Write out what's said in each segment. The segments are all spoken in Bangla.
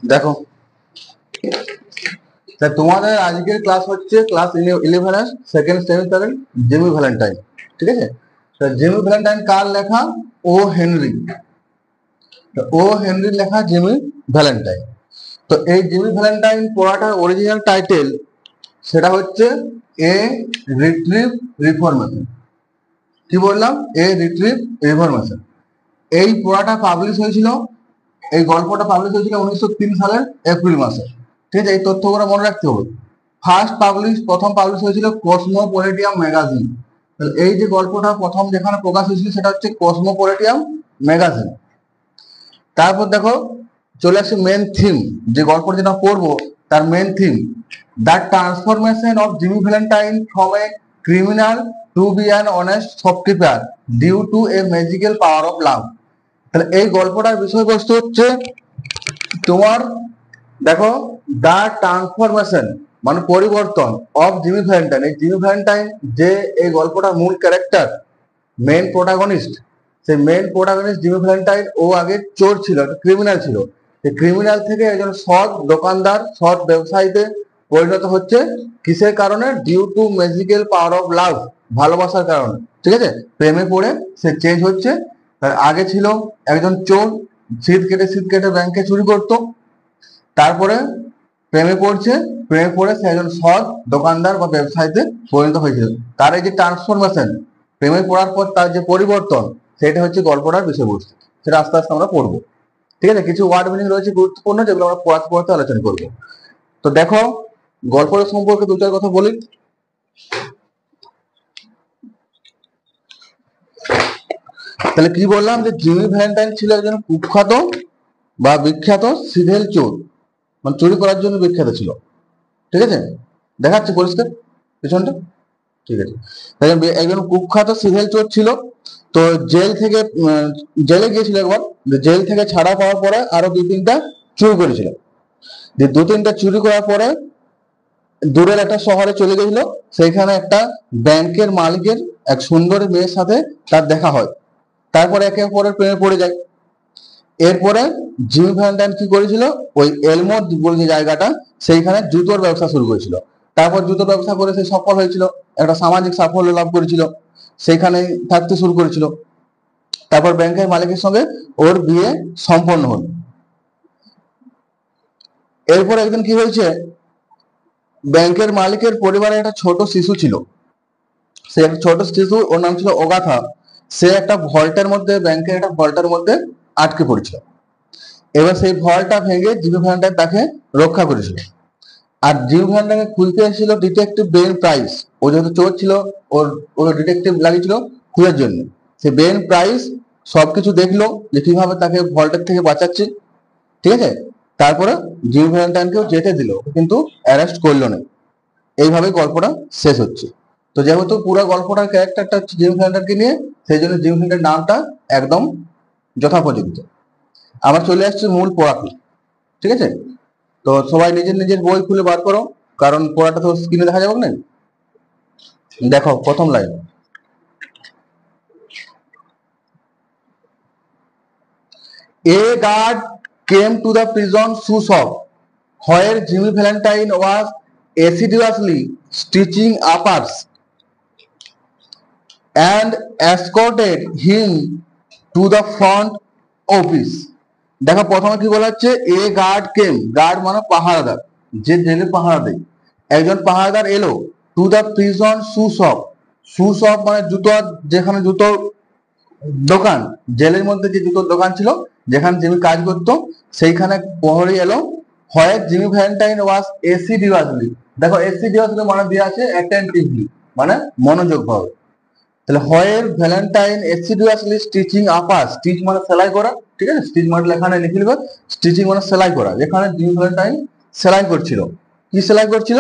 দেখো, তোমাদের আজকের ক্লাস হচ্ছে ক্লাস 11 সেকেন্ড সেমিস্টারের জেমি ভ্যালেন্টাইন। ঠিক আছে, জেমি ভ্যালেন্টাইন কার লেখা? ও হেনরি। ও হেনরির লেখা জেমি ভ্যালেন্টাইন। তো এই জেমি ভ্যালেন্টাইন পড়াটার অরিজিনাল টাইটেল সেটা হচ্ছে এ রিট্রিভ রিফরমেশন। কি বললাম? এ রিট্রিভ রিফরমেশন। এই পড়াটা পাবলিশ হয়েছিল, এই গল্পটা পাবলিশ হয়েছিল 1903 সালের এপ্রিল মাসে। ঠিক আছে, এই তথ্যগুলো মনে রাখতে হবে। প্রথম পাবলিশ হয়েছিল কসমোপলিটিয়াম ম্যাগাজিন। এই যে গল্পটা প্রথম যেখানে প্রকাশ হয়েছিল সেটা হচ্ছে কসমোপলিটিয়াম ম্যাগাজিন। তারপর দেখো চলে আসছে মেন থিম, যে গল্পটা যেটা পড়বো তার main theme, the transformation of Jimmy Valentine from a criminal to be an honest shopkeeper due to a magical power of love. তাহলে এই গল্পটার বিষয়বস্তু হচ্ছে তোমার, দেখো, দ্য ট্রান্সফরমেশন মানে পরিবর্তন অফ জিমি ভ্যালেন্টাইন। এই জিমি ভ্যালেন্টাইন যে এই গল্পটার মূল ক্যারেক্টার, মেন প্রোটাগনিস্ট, সেই মেন প্রোটাগনিস্ট জিমি ভ্যালেন্টাইন ও আগে চোর ছিল, একটা ক্রিমিনাল ছিল। সেই ক্রিমিনাল থেকে একজন সৎ দোকানদার, সৎ ব্যবসায়ীতে পরিণত হচ্ছে। কিসের কারণে? Due to magical power of love, ভালোবাসার কারণে। ঠিক আছে, প্রেমে পড়ে সে চেঞ্জ হচ্ছে। তার আগে ছিল একজন চোর, শীত কেটে ব্যাংকে চুরি করতো। তারপরে প্রেমে পড়ে সে একজন সৎ দোকানদার বা ব্যবসায়ীতে পরিণত হয়েছিল। তার এই যে ট্রান্সফরমেশন, প্রেমে পড়ার পর তার যে পরিবর্তন, সেটা হচ্ছে গল্পটার বিষয়বস্তু। সেটা আস্তে আস্তে আমরা পড়বো। ঠিক আছে, কিছু ওয়ার্ড মিনিং রয়েছে গুরুত্বপূর্ণ, যেগুলো আমরা পড়াতে আলোচনা করবো। তো দেখো, গল্পের সম্পর্কে দু চার কথা বলি। তাহলে কি বললাম? যে জিমি ভ্যালেন্টাইন ছিল একজন কুখ্যাত বা বিখ্যাত সিভিল চোর, মানে চুরি করার জন্য বিখ্যাত ছিল। ঠিক আছে, দেখাচ্ছে পরিষ্কার পিছনটা। ঠিক আছে, একজন কুখ্যাত সিভিল চোর ছিল। তো জেলে গিয়েছিল একবার। জেল থেকে ছাড়া পাওয়ার পরে আরো দু তিনটা চুরি করেছিল। যে দু তিনটা চুরি করার পরে দূরের একটা শহরে চলে গেছিল। সেখানে একটা ব্যাংকের মালিকের এক সুন্দরী মেয়ের সাথে তার দেখা হয়। তারপরে একে অপরের প্রেমে পড়ে যায়। এরপরে জিমি ভ্যালেন্টাইন কি করেছিল? ওই এলমো বলে যে জায়গাটা, সেইখানে জুতোর ব্যবসা শুরু করেছিল। তারপর জুতোর ব্যবসা করে সে সফল হয়েছিল, একটা সামাজিক সাফল্য লাভ করেছিল, সেইখানে থাকতে শুরু করেছিল। তারপর ব্যাংকের মালিকের সঙ্গে ওর বিয়ে সম্পন্ন হল। এরপর একদিন কি হয়েছে, ব্যাংকের মালিকের পরিবারে একটা ছোট শিশু ছিল। সে একটা ছোট শিশু, ওর নাম ছিল ওগাথা। সে একটা ব্যাংকের একটা ভল্টের মধ্যে আটকে পড়েছিল। এবার সেই ভলটা ভেঙে জিমি ভ্যালেন্টাইন তাকে রক্ষা করেছিল। আর জিমি ভ্যালেন্টাইনকে খুঁজতে এসেছিল ডিটেকটিভ বেন প্রাইস। ও যেহেতু চোর ছিল, ওর ডিটেকটিভ লাগিয়েছিল খুঁজার জন্য। সে বেন প্রাইস সবকিছু দেখলো যে কিভাবে তাকে ভল্টের থেকে বাঁচাচ্ছে। ঠিক আছে, তারপরে জিমি ভ্যালেন্টাইনকেও যেতে দিল, কিন্তু অ্যারেস্ট করলো না। এইভাবে গল্পটা শেষ হচ্ছে। তো যেহেতু পুরো গল্পটার ক্যারেক্টারটা হচ্ছে জিমি ভ্যালেন্টাইনকে নিয়ে, সেই জন্য জিমি ভ্যালেন্টাইন নামটা একদম যথাপযোগ্য। আবার চলে আসছে মূল পড়াতে। ঠিক আছে, তো সবাই নিজের নিজের বই খুলে বার করো, কারণ পড়াটা তো স্ক্রিনে দেখা যাবে না। দেখো প্রথম line, a guard came to the prison shoe shop where Jimmy Valentine was assiduously stitching uppers and escorted him to the front office. দেখো প্রথমে কি বলা হচ্ছে? এ গার্ড কেম, গার্ড মানে পাহারাদার, যে জেলে পাহারা দেয়। একজন পাহারাদার এলো two the prison shoe shop মানে জুতো, যেখানে জুতোর দোকান, জেলের মধ্যে যে জুতোর দোকান ছিল যেখানে জিমি কাজ করতো, সেইখানে প্রহরী এলো। হয় জিমি ভ্যালেন্টাইন ওয়াজ এসিডিউয়াসলি, দেখো এসিডিউয়াসলি মানে দেওয়া আছে অ্যাটেন্টিভলি, মানে মনোযোগ ভাবে। তাহলে হয় ভ্যালেন্টাইন এসিডিউয়াসলি স্টিচিং আপার, স্টিচ মানে সেলাই করা। ঠিক আছে, স্টিচ মানে লেখা নেই, লিখে নেবে। স্টিচিং মানে সেলাই করা, যেখানে জিমি ভ্যালেন্টাইন সেলাই করছিল। কি সেলাই করছিল?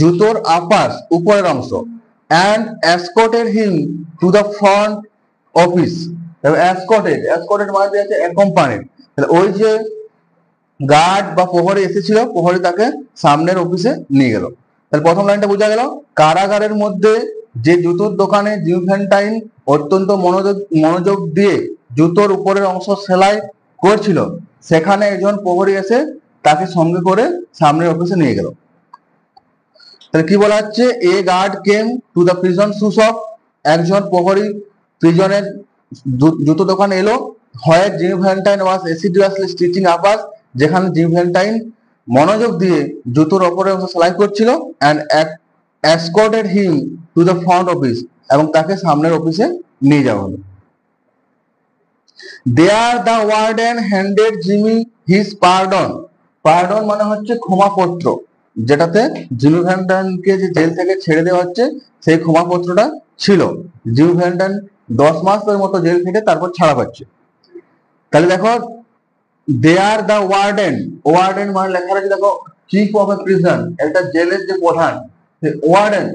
জুতোর আপার, উপরের অংশ। And escorted him to the front office. Escorted মানে আছে অ্যাকম্পানিড। তাহলে ওই যে গার্ড বা প্রহরী এসেছিল, প্রহরী তাকে সামনের অফিসে নিয়ে গেল। তাহলে প্রথম লাইনটা বোঝা গেল, কারাগারের মধ্যে যে জুতোর দোকানে জিমি ভ্যালেন্টাইন অত্যন্ত মনোযোগ দিয়ে জুতোর উপরের অংশ সেলাই করছিল, সেখানে একজন প্রহরী এসে তাকে সঙ্গে করে সামনের অফিসে নিয়ে গেল। তাহলে কি বলা হচ্ছে, a guard came to the prison shoe shop, একজন প্রহরী প্রিজনের জুতো দোকান এলো। Where Jimmy Valentine was assiduously stitching uppers, যেখানে জিমি ভ্যালেন্টাইন মনোযোগ দিয়ে জুতোর ওপরে সেলাই করছিল, and escorted him to the front office, এবং তাকে সামনের অফিসে নিয়ে যাওয়া হলো। There the warden handed Jimmy his pardon. Pardon মানে হচ্ছে ক্ষমাপত্র, যেটাতে জিমি ভ্যালেন্টাইনকে যে জেল থেকে ছেড়ে দেওয়া হচ্ছে সেই ক্ষমাপত্রটা ছিল। জিমি ভ্যালেন্টাইন 10 মাসের মতো জেল খেটে তারপর ছাড়া পাচ্ছে। তাহলে দেখো, দেয়ার দ্য ওয়ার্ডেন, ওয়ার্ডেন মানে লেখা রয়েছে দেখো, চিফ অফ এ প্রিজন, একটা জেলের যে প্রধান, ওয়ার্ডেন,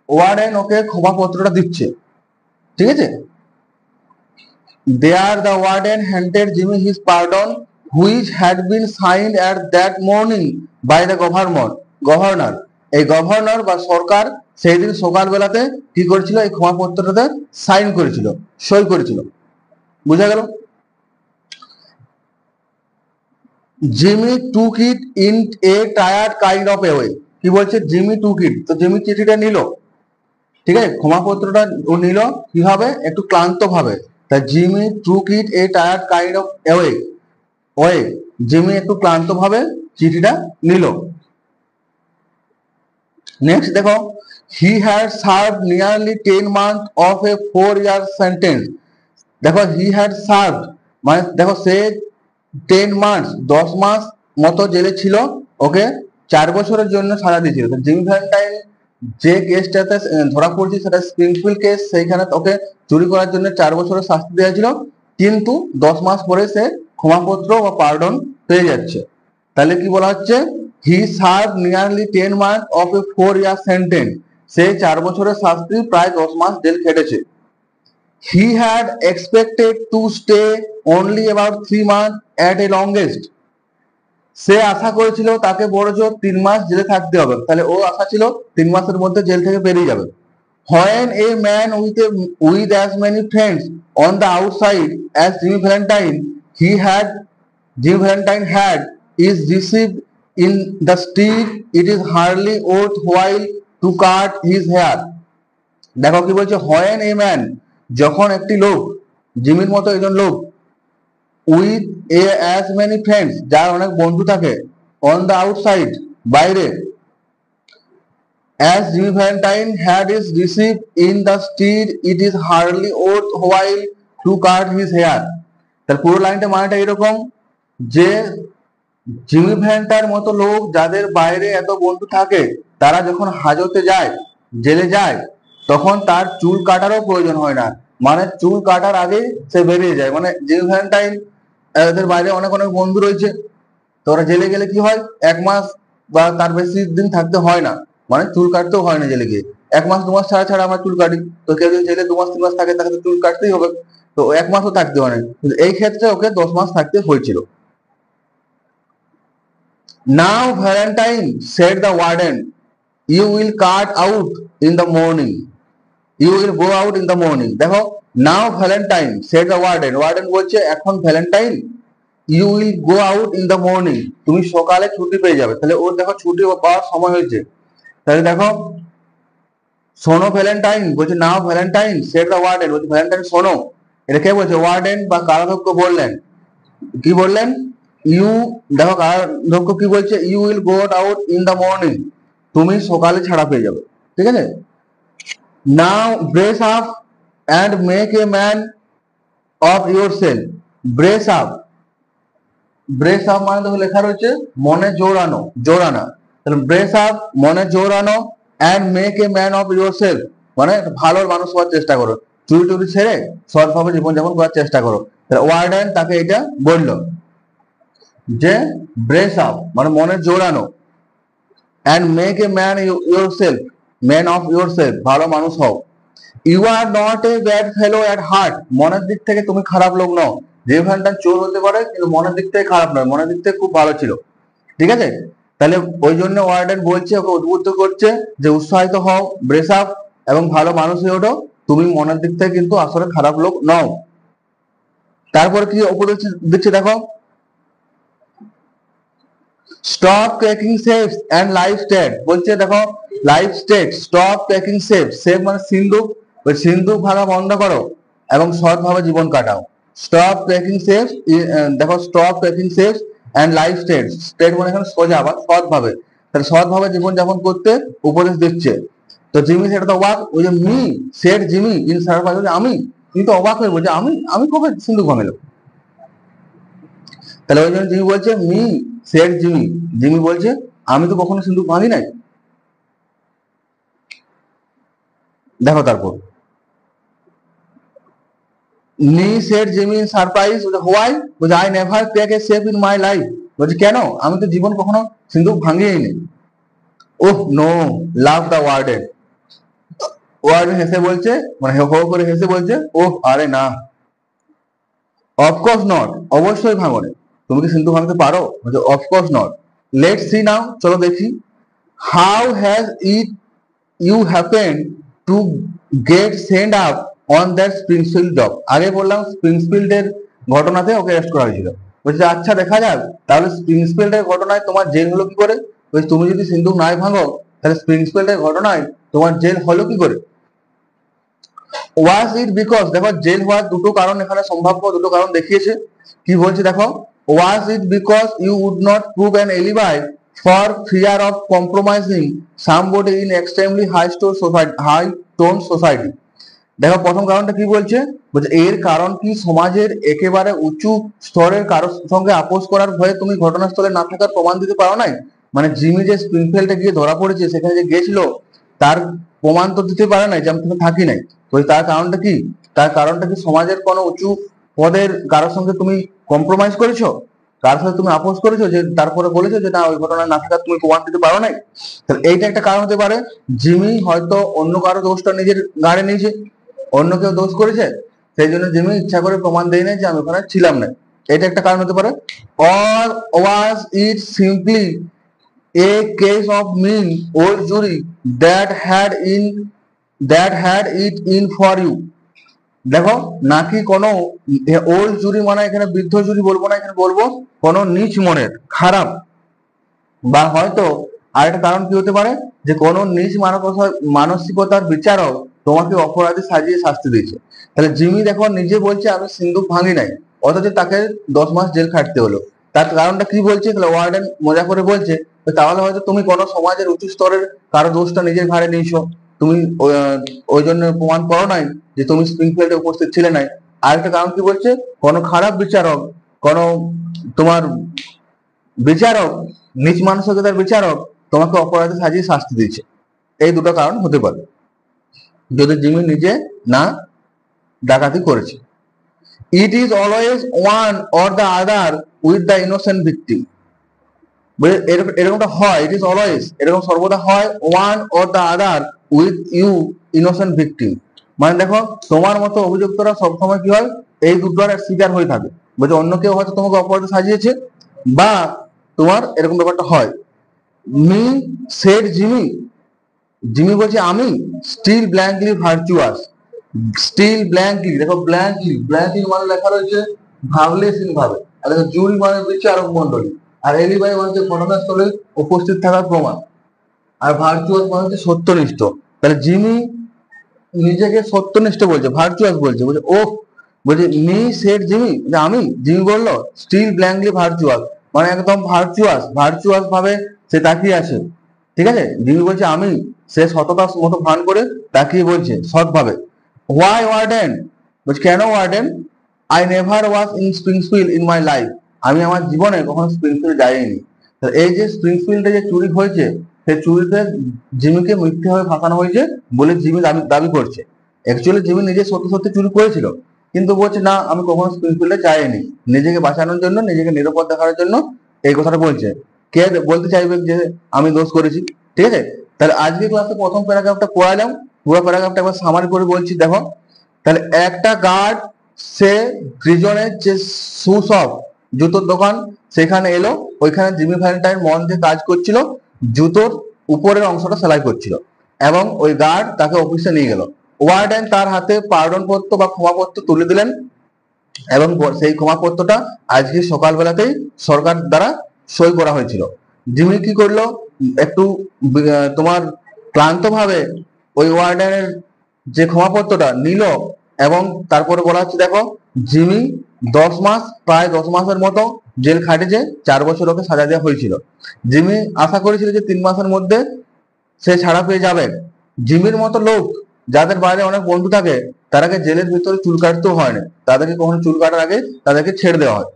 ওয়ার্ডেন ওকে ক্ষমাপত্রটা দিচ্ছে, ঠিক আছে। There the warden handed Jimmy his pardon, which had been signed at that morning by the governor. এই গভর্নর বা সরকার সেই দিন সকালবেলাতে কি করেছিল, এই ক্ষমাপত্রটাতে সাইন করেছিল, সই করেছিল। বুঝা গেল? Jimmy took it in a tired kind of a way. কি বলছে, জিমি টুক ইট, তো জিমি চিঠিটা নিল, ঠিক আছে, ক্ষমাপত্রটা ও নিল কিভাবে, একটু ক্লান্ত ভাবে। তা Jimmy took it A tired kind of way, Jimmy একটু ক্লান্ত ভাবে চিঠিটা নিল। নেক্সট দেখো, he had serve nearly 10 months of a 4-year sentence. দেখো, হি হ্যাড সার্ভ মানে দেখো সে 10 months 10 মাস মতো জেলে ছিল, ওকে 4 বছরের জন্য সাজা দিয়েছিল। জিমি ভ্যালেন্টাইন যে কেসটাতে ধরা পড়ছে সেটা স্প্রিংফিল্ড কেস, সেইখানে ওকে চুরি করার জন্য 4 বছরের শাস্তি দেওয়া ছিল, কিন্তু 10 মাস পরে সে ক্ষমাপত্র বা পার্ডন পেয়ে যাচ্ছে। তাহলে কি বলা হচ্ছে, he serve nearly 10 months of a 4-year sentence, সে 4 বছরের শাস্তি প্রায় 10 মাস জেল খেটেছে। He had expected to stay only about 3 months at a longest. সে আশা করেছিল তাকে বড় জোর 3 মাস জেলে থাকতে হবে, তাহলে ও আশা ছিল 3 মাসের মধ্যে জেল থেকে বেরিয়ে যাবে। When a man with as many friends on the outside as Jimmy Valentine had is received in the street, it is hardly worthwhile to cut his hair. দেখো কি বলছে, when a man, যখন একটি লোক, জিমির মতো একজন লোক, with a as many friends, যার অনেক বন্ধু থাকে, অন দ্য আউটসাইড, বাইরে, as Jimmy Valentine had is receive in the street, it is hardly worth while to cut his hair. তার পুরো লাইনটা মানেটা এরকম যে জিমি ভ্যালেন্টাইন মতো লোক যাদের বাইরে এত বন্ধু থাকে, তারা যখন হাজতে যায়, জেলে যায়, তখন তার চুল কাটারও প্রয়োজন হয় না, মানে চুল কাটার আগেই সে বেরিয়ে যায়। মানে জিমি ভ্যালেন্টাইন এদের বাইরে অনেক অনেক বন্ধু রয়েছে, তো ওরা জেলে গেলে কি হয়, 1 মাস বা তার বেশি দিন থাকতে হয় না, মানে চুল কাটতেও হয় না জেলে গিয়ে। 1 মাস 2 মাস ছাড়া ছাড়া আমরা চুল কাটি, তো কেউ যদি জেলে 2 মাস 3 মাস থাকে তাকে তো চুল কাটতেই হবে, তো 1 মাসও থাকতে হয় না, কিন্তু এই ক্ষেত্রে ওকে 10 মাস থাকতে হয়েছিল। Now Valentine, said the warden, you will cut out in the morning. You will go out in the morning. দেখো, now Valentine, said the warden, warden বলছে এখন Valentine, you will go out in the morning, তুমি সকালে ছুটি পেয়ে যাবে। তাহলে ওর দেখো ছুটি পাওয়ার সময় হয়েছে। তাহলে দেখো, শোনো ভ্যালেন্টাইন বলছে, নাও ভ্যালেন্টাইন, said the warden, বলছে ভ্যালেন্টাইন শোনো। এটা কে বলছে, ওয়ার্ডেন বা কারাধ্যক্ষ বললেন। কি বললেন, ইউ, দেখো কারাধ্যক্ষ কি বলছে, you will go out in the morning, তুমি সকালে ছাড়া পেয়ে যাবে, ঠিক আছে। Now brace up and make a man of yourself. Brace up, brace up মানে দেখো লেখা রয়েছে মনে জোরানো, জোরানা। তাহলে ব্রেস আপ মনে জোরানো, and make a man of yourself মানে ভালো মানুষ হওয়ার চেষ্টা করো, চুরি টুরি ছেড়ে সৎভাবে জীবনযাপন করার চেষ্টা করো। ওয়ার্ডেন তাকে এটা বলল যে ব্রেস আপ মানে মনে জোরানো, and make a man yourself, man of yourself, ভালো মানুষ হও। You are not a bad fellow at heart, মনের দিক থেকে তুমি খারাপ লোক নও। যে ভ্যানটা চোর হতে পারে কিন্তু মনের দিক থেকে খারাপ নয়, মনের দিক থেকে খুব ভালো ছিল, ঠিক আছে। তাহলে ওই জন্য ওয়ার্ডেন বলছে, ওকে উদ্বুদ্ধ করছে যে উৎসাহিত হও, ব্রেস আপ এবং ভালো মানুষ হয়ে ওঠো, তুমি মনের দিক থেকে কিন্তু আসলে খারাপ লোক নও। তারপরে কি উপদেশ দিচ্ছে দেখো, stop taking safes and live straight বলছে, দেখো live straight stop taking safe, safe মানে সিন্ধুক, ওই সিন্ধুক ভাগা বন্ধ করো এবং সৎভাবে জীবন কাটাও। স্টপ টেকিং সেফস, দেখো stop taking safes and live straight, straight মানে এখানে সোজা বা সৎভাবে, তাহলে সৎভাবে জীবন যাপন করতে উপদেশ দিচ্ছে। তো জিমি সেটা তো অবাক, ওই যে me set Jimmy in surprise, আমি, তুমি তো অবাক হয়ে বলছে আমি আমি কবে সিন্ধুক ভাঙালো, তাহলে ওই জন্য জিমি বলছে মি সেট জিমি, জিমি বলছে আমি তো কখনো সিন্ধুক ভাঙি নাই। দেখো তারপর নি said Jimmy in surprise, why, বলছে I never take a safe in my life, বলছে কেন, আমি তো জীবন কখনো সিন্ধুক ভাঙিই নি। Oh no, laughed the warden, warden হেসে বলছে, মানে হো হো করে হেসে বলছে, ওহ আরে না, অফকোর্স নট, অবশ্যই ভাঙনে, তুমি কি সিন্ধু ভাঙতে পারো, বলছে of course not. Let's see now, চলো দেখি, how has it you happen to get send up on that Springfield job, আগে বললাম স্প্রিংফিল্ডের ঘটনাতে ওকে অ্যারেস্ট করা হয়েছিল, বলছে আচ্ছা দেখা যাক তাহলে স্প্রিংফিল্ডের ঘটনায় তোমার জেল হলো কি করে, বলছে তুমি যদি সিন্ধুক নাই ভাঙো তাহলে স্প্রিংফিল্ডের ঘটনায় তোমার জেল হলো কি করে। ওয়াজ ইট বিকজ, দেখো জেল হওয়ার দুটো কারণ এখানে সম্ভাব্য দুটো কারণ দেখিয়েছে, কি বলছে দেখো, was it because you would not prove an alibi for fear of compromising somebody in extremely high tone society. দেখো প্রথম কারণটা কি বলছে, বলছে এর কারণ কি সমাজের একেবারে উঁচু স্তরের কারোর সঙ্গে আপোষ করার ভয়ে তুমি ঘটনাস্থলে না থাকার প্রমাণ দিতে পারো নাই, মানে জিমি যে স্প্রিংফিল্ডে গিয়ে ধরা পড়েছে সেখানে যে গিয়েছিল তার প্রমাণ তো দিতে পারে নাই যে আমি সেখানে থাকি নাই, তো তার কারণটা কি, তার কারণটা কি সমাজের কোনো উঁচু পদের কারোর সঙ্গে তুমি কম্প্রোমাইজ করেছো, কার সাথে তুমি আপোষ করেছো, যে তারপরে বলেছো যে না ওই ঘটনা না থাকার তুমি প্রমাণ দিতে পারো নাই, তাহলে এইটা একটা কারণ হতে পারে। জিমি হয়তো অন্য কারো দোষটা নিজের গাড়ে নিয়েছে, অন্য কেউ দোষ করেছে, সেই জন্য জিমি ইচ্ছা করে প্রমাণ দেয় নাই যে আমি ওখানে ছিলাম না, এটা একটা কারণ হতে পারে। Or was it simply a case of mean old jury that had in that had it in for you, দেখো নাকি কোনো ওল্ড জুরি, মানে এখানে বৃদ্ধ জুরি বলবো না, এখানে বলবো কোনো নিচ মনের খারাপ, বা হয়তো আরেকটা কারণ কি হতে পারে যে কোনো নিজ মানসিকতার বিচারক তোমাকে অপরাধী সাজিয়ে শাস্তি দিয়েছে। তাহলে জিমি দেখো নিজে বলছে আমি সিন্ধুক ভাঙি নাই, অথচ তাকে 10 মাস জেল খাটতে হলো, তার কারণটা কি বলছে, তাহলে ওয়ার্ডেন মজা করে বলছে তাহলে হয়তো তুমি কোনো সমাজের উঁচু স্তরের কারো দোষটা নিজের ঘাড়ে নিয়েছো, তুমি ওই জন্য প্রমাণ করো নাই যে তুমি স্প্রিংফিল্ডে উপস্থিত ছিলে নাই। আরেকটা কারণ কি বলছে, কোনো খারাপ বিচারক, কোনো তোমার বিচারক, নিজ মানসিকতার বিচারক তোমাকে অপরাধী সাজিয়ে শাস্তি দিচ্ছে, এই দুটো কারণ হতে পারে যদি জিমি নিজে না ডাকাতি করেছে। It is always one or the other with the innocent victim, এরকমটা হয়, ইট ইজ অলওয়েজ এরকম সর্বদা হয়, one or the other with you innocent victim, মানে দেখো তোমার মতো অভিযুক্তরা সবসময় কি হয় এই দুটোর শিকার হয়ে থাকে, বলছে অন্য কেউ হয়তো তোমাকে অপরাধী সাজিয়েছে বা তোমার এরকম ব্যাপারটা হয়। মি সেড জিমি, জিমি বলছে আমি, স্টিল ব্ল্যাঙ্কলি ভার্চুয়াস, স্টিল ব্ল্যাঙ্কলি, দেখো ব্ল্যাঙ্কলি, ব্ল্যাঙ্কলি মানে লেখা রয়েছে ভাবলেশীন ভাবে, আর দেখো জুরি মানে বিচারক মন্ডলী, আর এলিবাই মানে হচ্ছে ঘটনাস্থলে উপস্থিত থাকার প্রমাণ, আর ভার্চুয়াস মানে হচ্ছে সত্যনিষ্ঠ। তাহলে জিমি নিজেকে সত্যনিষ্ঠ বলছে, ভার্চুয়াস বলছে, বলছে ও, বলছে মি সেড জিমি, আমি, জিমি বললো স্টিল ব্ল্যাঙ্কলি ভার্চুয়াস, মানে একদম ভার্চুয়াস, ভার্চুয়াস ভাবে সে তাকিয়ে আছে, ঠিক আছে, জিমি বলছে আমি, সে সততার মতো ভান করে তাকিয়ে বলছে সৎভাবে। হোয়াই ওয়ার্ডেন, বলছে কেন warden, I never was in Springfield in my life, আমি আমার জীবনে কখনো স্প্রিংফিল্ড যাইনি। এই যে স্প্রিংফিল্ডে যে চুরি হয়েছে সেই চুরিতে জিমিকে মিথ্যেভাবে ফাঁসানো হয়েছে বলে জিমি দাবি করছে, অ্যাকচুয়ালি জিমি নিজে সত্যি সত্যি চুরি করেছিল, কিন্তু বলছে না আমি কখনো স্প্রিংফিল্ডে যাইনি, নিজেকে বাঁচানোর জন্য, নিজেকে নিরাপদ দেখানোর জন্য এই কথাটা বলছে। কে বলতে চাইবে যে আমি দোষ করেছি, ঠিক আছে। তাহলে আজকে ক্লাসে প্রথম প্যারাগ্রাফটা পড়ালাম, পুরো প্যারাগ্রাফটা একবার সামারি করে বলছি দেখো। তাহলে একটা গার্ড সে প্রিজনের যে শু শপ, জুতোর দোকান, সেখানে এলো, ওইখানে জিমি ভ্যালেন্টাইন মন দিয়ে কাজ করছিল, জুতোর উপরের অংশটা সেলাই করছিল, এবং ওই গার্ড তাকে অফিসে নিয়ে গেল। ওয়ার্ডেন তার হাতে পার্ডন পত্র বা ক্ষমাপত্র তুলে দিলেন, এবং সেই ক্ষমাপত্রটা আজকে সকালবেলাতেই সরকার দ্বারা সই করা হয়েছিল। জিমি কি করলো, একটু তোমার ক্লান্ত ভাবে ওই ওয়ার্ডেনের যে ক্ষমাপত্রটা নিল, এবং তারপরে বলা হচ্ছে দেখো জিমি 10 মাস, প্রায় 10 মাসের মতো জেল খাটেছে, 4 বছর ওকে সাজা দেওয়া হয়েছিল। জিমি আশা করেছিল যে 3 মাসের মধ্যে সে ছাড়া পেয়ে যাবে। জিমির মতো লোক যাদের বাইরে অনেক বন্ধু থাকে, তারাকে জেলের ভিতরে চুল কাটতেও হয় না, তাদেরকে কখনো চুল কাটার আগে তাদেরকে ছেড়ে দেওয়া হয়,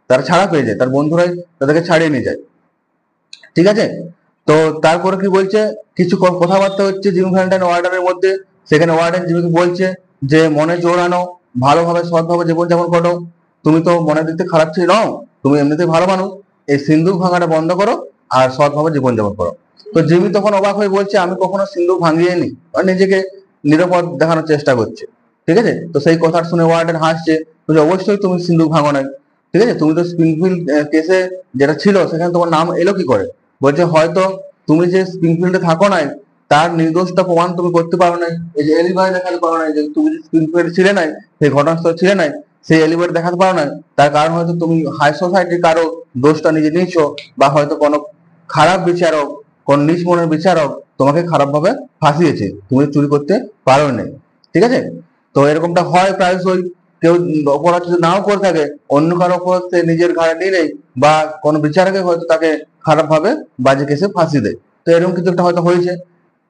তারা ছাড়া পেয়ে যায়, তার বন্ধুরাই তাদেরকে ছাড়িয়ে নিয়ে যায়। ঠিক আছে, তো তারপরে কি বলছে, কিছু কথাবার্তা হচ্ছে জিমি ভ্যালেন্টাইন ওয়ার্ডেনের মধ্যে। সেখানে ওয়ার্ডেন জিমিকে বলছে যে মনে জোর আনো, ভালোভাবে সৎভাবে জীবনযাপন করো, তুমি তো মনের দিক থেকে খারাপ ছিল নও, তুমি এমনিতেই ভালো মানুষ, এই সিন্দুক ভাঙাটা বন্ধ করো আর সৎভাবে জীবনযাপন করো। তো জিমি তখন অবাক হয়ে বলছে আমি কখনো সিন্দুক ভাঙিয়েনি, আর নিজেকে নিরাপদ দেখানোর চেষ্টা করছে। ঠিক আছে, তো সেই কথা শুনে ওয়ার্ডেন হাসছে, বলছে অবশ্যই তুমি সিন্দুক ভাঙো নাই। ঠিক আছে, তুমি তো স্প্রিংফিল্ড কেসে যেটা ছিল সেখানে তোমার নাম এলো কি করে? বলছে হয়তো তুমি যে স্প্রিংফিল্ডে থাকো নাই তার নির্দোষটা প্রমাণ তুমি করতে পারো নাই, এই যে এলিবাই দেখাতে পারো নাই, যে তুমি যে স্প্রিংফিল্ডে ছিলে নাই, সেই ঘটনাস্থলে ছিলে নাই, সেই এলিবাই দেখাতে পারো নাই, তার কারণ হয়তো তুমি হাই সোসাইটির কারো দোষটা নিজে নিয়েছো, বা হয়তো কোনো খারাপ বিচারক, কোন নিচ মনের বিচারক তোমাকে খারাপ ভাবে ফাঁসিয়েছে, তুমি চুরি করতে পারো নাই। ঠিক আছে, তো এরকমটা হয় প্রায়শই, কেউ অপরাধ যদি নাও করে থাকে, অন্য কারো অপরাধ সে নিজের ঘাড়ে নিয়ে নেয়, বা কোনো বিচারকে হয়তো তাকে খারাপ ভাবে বাজে কেসে ফাঁসি দেয়। তো এরকম কিছু একটা হয়তো হয়েছে।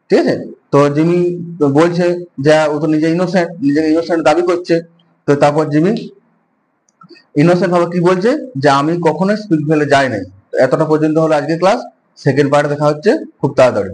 ঠিক আছে, তো জিমি বলছে যে ও তো নিজে ইনোসেন্ট, নিজেকে ইনোসেন্ট দাবি করছে। তো তারপর জিমি ইনোসেন্ট ভাবে কি বলছে যে আমি কখনোই স্পিড ফেলে যাই নাই। এতটা পর্যন্ত হলো আজকে ক্লাস, সেকেন্ড পার্টে দেখা হচ্ছে খুব তাড়াতাড়ি।